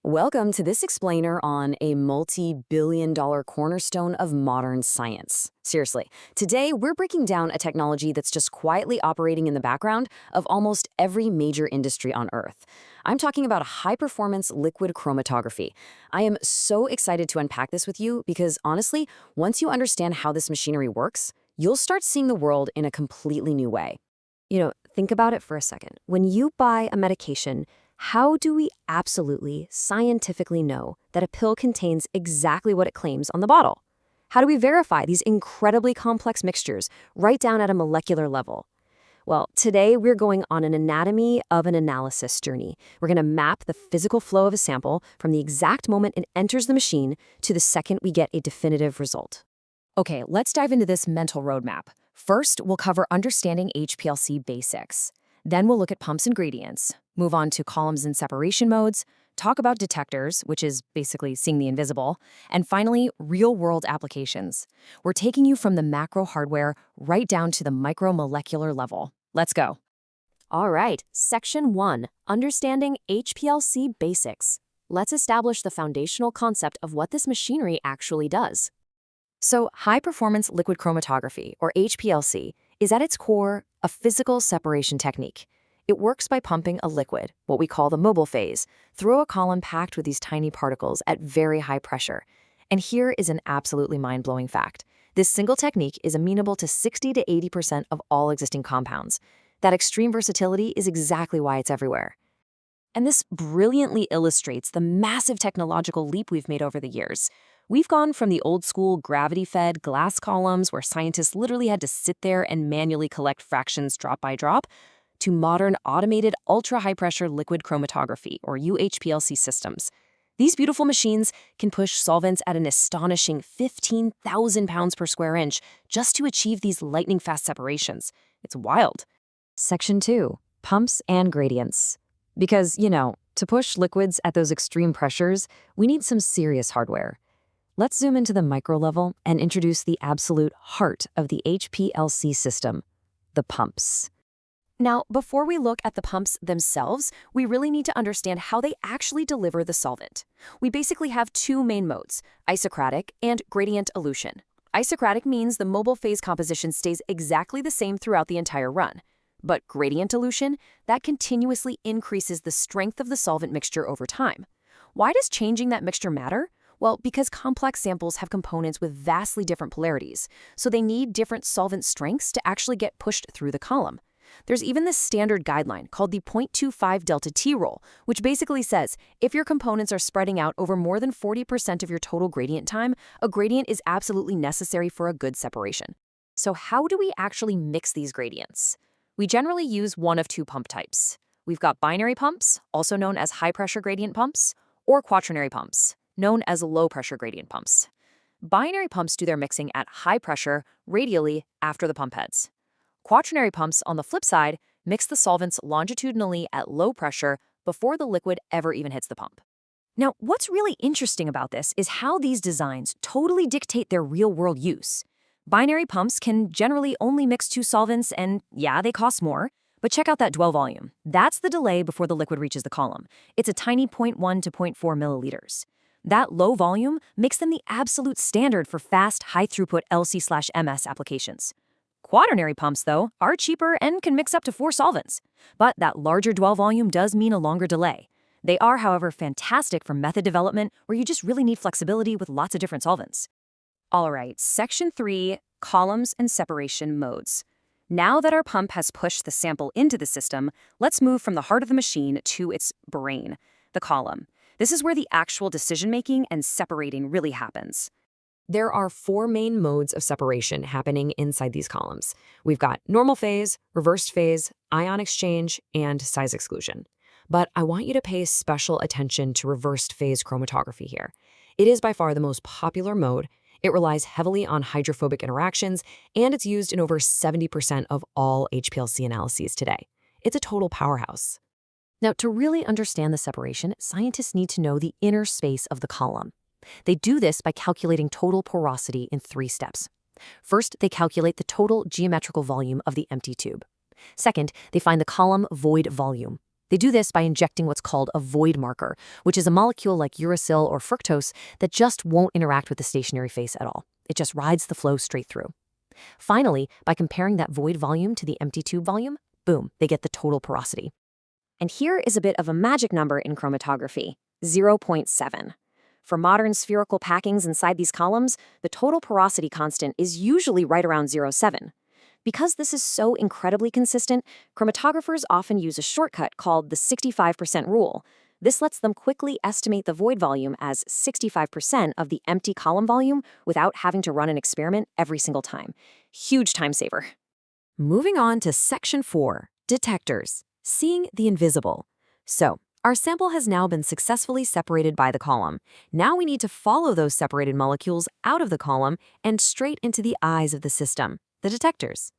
Welcome to this explainer on a multi-billion-dollar cornerstone of modern science. Seriously, today we're breaking down a technology that's just quietly operating in the background of almost every major industry on Earth. I'm talking about high-performance liquid chromatography. I am so excited to unpack this with you because, honestly, once you understand how this machinery works, you'll start seeing the world in a completely new way. Think about it for a second. When you buy a medication, how do we absolutely scientifically know that a pill contains exactly what it claims on the bottle? How do we verify these incredibly complex mixtures right down at a molecular level? Well, today we're going on an anatomy of an analysis journey. We're going to map the physical flow of a sample from the exact moment it enters the machine to the second we get a definitive result. Okay, let's dive into this mental roadmap. First, we'll cover understanding HPLC basics. Then we'll look at pumps and gradients, move on to columns and separation modes, talk about detectors, which is basically seeing the invisible, and finally, real-world applications. We're taking you from the macro hardware right down to the micromolecular level. Let's go. All right, Section 1, Understanding HPLC Basics. Let's establish the foundational concept of what this machinery actually does. So, high-performance liquid chromatography, or HPLC, is at its core a physical separation technique. It works by pumping a liquid, what we call the mobile phase, through a column packed with these tiny particles at very high pressure. And here is an absolutely mind-blowing fact. This single technique is amenable to 60 to 80% of all existing compounds. That extreme versatility is exactly why it's everywhere. And this brilliantly illustrates the massive technological leap we've made over the years. We've gone from the old-school gravity-fed glass columns where scientists literally had to sit there and manually collect fractions drop by drop, to modern automated ultra-high-pressure liquid chromatography, or UHPLC systems. These beautiful machines can push solvents at an astonishing 15,000 pounds per square inch just to achieve these lightning-fast separations. It's wild. Section 2, Pumps and Gradients. Because, to push liquids at those extreme pressures, we need some serious hardware. Let's zoom into the micro level and introduce the absolute heart of the HPLC system, the pumps. Now, before we look at the pumps themselves, we really need to understand how they actually deliver the solvent. We basically have two main modes, isocratic and gradient elution. Isocratic means the mobile phase composition stays exactly the same throughout the entire run. But gradient elution, that continuously increases the strength of the solvent mixture over time. Why does changing that mixture matter? Well, because complex samples have components with vastly different polarities, so they need different solvent strengths to actually get pushed through the column. There's even this standard guideline called the 0.25 delta T rule, which basically says if your components are spreading out over more than 40% of your total gradient time, a gradient is absolutely necessary for a good separation. So how do we actually mix these gradients? We generally use one of two pump types. We've got binary pumps, also known as high-pressure gradient pumps, or quaternary pumps, known as low-pressure gradient pumps. Binary pumps do their mixing at high pressure, radially, after the pump heads. Quaternary pumps, on the flip side, mix the solvents longitudinally at low pressure before the liquid ever even hits the pump. Now, what's really interesting about this is how these designs totally dictate their real-world use. Binary pumps can generally only mix two solvents, and yeah, they cost more. But check out that dwell volume. That's the delay before the liquid reaches the column. It's a tiny 0.1 to 0.4 milliliters. That low volume makes them the absolute standard for fast, high-throughput LC/MS applications. Quaternary pumps, though, are cheaper and can mix up to 4 solvents. But that larger dwell volume does mean a longer delay. They are, however, fantastic for method development where you just really need flexibility with lots of different solvents. All right, Section 3, Columns and Separation Modes. Now that our pump has pushed the sample into the system, let's move from the heart of the machine to its brain, the column. This is where the actual decision-making and separating really happens. There are 4 main modes of separation happening inside these columns. We've got normal phase, reversed phase, ion exchange, and size exclusion. But I want you to pay special attention to reversed phase chromatography here. It is by far the most popular mode. It relies heavily on hydrophobic interactions, and it's used in over 70% of all HPLC analyses today. It's a total powerhouse. Now, to really understand the separation, scientists need to know the inner space of the column. They do this by calculating total porosity in 3 steps. First, they calculate the total geometrical volume of the empty tube. Second, they find the column void volume. They do this by injecting what's called a void marker, which is a molecule like uracil or fructose that just won't interact with the stationary phase at all. It just rides the flow straight through. Finally, by comparing that void volume to the empty tube volume, boom, they get the total porosity. And here is a bit of a magic number in chromatography, 0.7. For modern spherical packings inside these columns, the total porosity constant is usually right around 0.7. Because this is so incredibly consistent, chromatographers often use a shortcut called the 65% rule. This lets them quickly estimate the void volume as 65% of the empty column volume without having to run an experiment every single time. Huge time saver. Moving on to Section 4, Detectors, Seeing the Invisible. So, our sample has now been successfully separated by the column. Now we need to follow those separated molecules out of the column and straight into the eyes of the system, the detectors.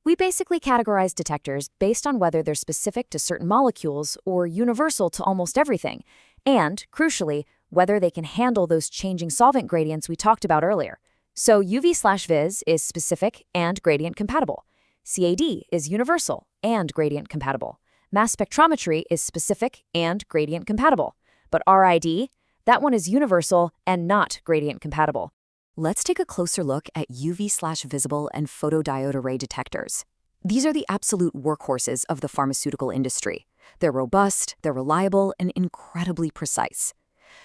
We basically categorize detectors based on whether they're specific to certain molecules or universal to almost everything, and, crucially, whether they can handle those changing solvent gradients we talked about earlier. So UV/Vis is specific and gradient compatible. CAD is universal and gradient compatible. Mass spectrometry is specific and gradient compatible. But RID, that one is universal and not gradient compatible. Let's take a closer look at UV/visible and photodiode array detectors. These are the absolute workhorses of the pharmaceutical industry. They're robust, they're reliable, and incredibly precise.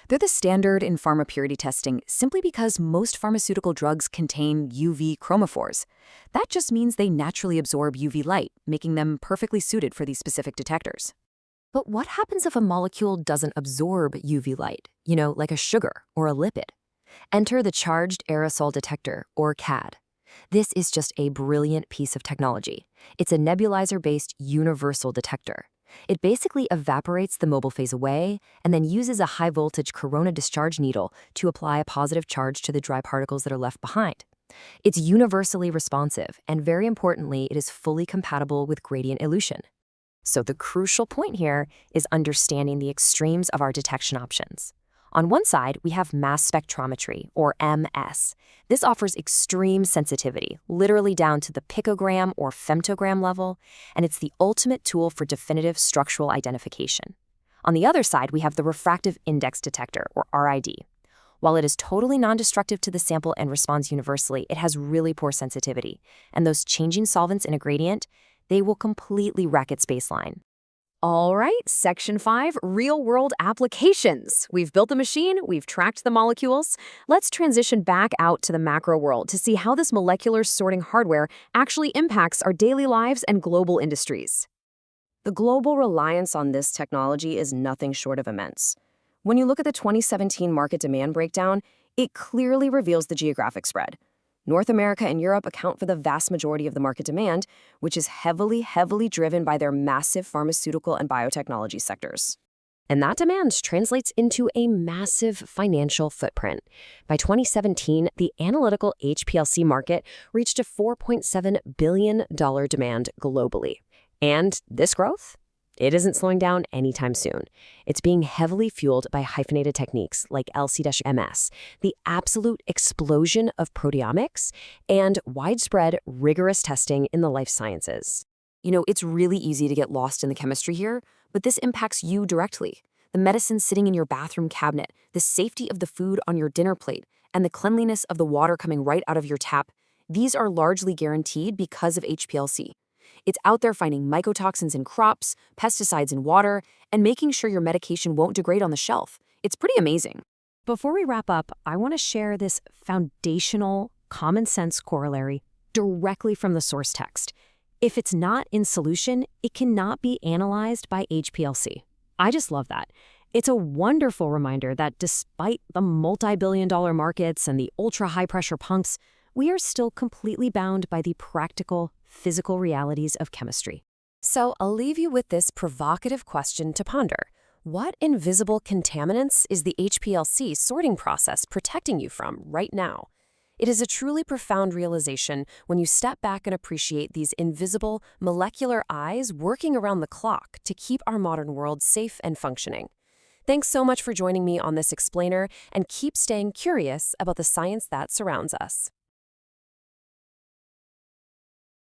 They're the standard in pharma purity testing simply because most pharmaceutical drugs contain UV chromophores. That just means they naturally absorb UV light, making them perfectly suited for these specific detectors. But what happens if a molecule doesn't absorb UV light, like a sugar or a lipid? Enter the Charged Aerosol Detector, or CAD. This is just a brilliant piece of technology. It's a nebulizer-based universal detector. It basically evaporates the mobile phase away and then uses a high-voltage corona discharge needle to apply a positive charge to the dry particles that are left behind. It's universally responsive, and very importantly, it is fully compatible with gradient elution. So the crucial point here is understanding the extremes of our detection options. On one side, we have mass spectrometry, or MS. This offers extreme sensitivity, literally down to the picogram or femtogram level, and it's the ultimate tool for definitive structural identification. On the other side, we have the Refractive Index Detector, or RID. While it is totally non-destructive to the sample and responds universally, it has really poor sensitivity, and those changing solvents in a gradient, they will completely wreck its baseline. All right, Section 5, real-world applications. We've built the machine, we've tracked the molecules. Let's transition back out to the macro world to see how this molecular sorting hardware actually impacts our daily lives and global industries. The global reliance on this technology is nothing short of immense. When you look at the 2017 market demand breakdown, it clearly reveals the geographic spread. North America and Europe account for the vast majority of the market demand, which is heavily driven by their massive pharmaceutical and biotechnology sectors. And that demand translates into a massive financial footprint. By 2017, the analytical HPLC market reached a $4.7 billion demand globally. And this growth? It isn't slowing down anytime soon. It's being heavily fueled by hyphenated techniques like LC-MS, the absolute explosion of proteomics, and widespread, rigorous testing in the life sciences. It's really easy to get lost in the chemistry here, but this impacts you directly. The medicine sitting in your bathroom cabinet, the safety of the food on your dinner plate, and the cleanliness of the water coming right out of your tap, these are largely guaranteed because of HPLC. It's out there finding mycotoxins in crops, pesticides in water, and making sure your medication won't degrade on the shelf. It's pretty amazing. Before we wrap up, I want to share this foundational, common sense corollary directly from the source text. If it's not in solution, it cannot be analyzed by HPLC. I just love that. It's a wonderful reminder that despite the multi-billion-dollar markets and the ultra-high-pressure pumps, we are still completely bound by the practical, physical realities of chemistry. So I'll leave you with this provocative question to ponder. What invisible contaminants is the HPLC sorting process protecting you from right now? It is a truly profound realization when you step back and appreciate these invisible, molecular eyes working around the clock to keep our modern world safe and functioning. Thanks so much for joining me on this explainer, and keep staying curious about the science that surrounds us.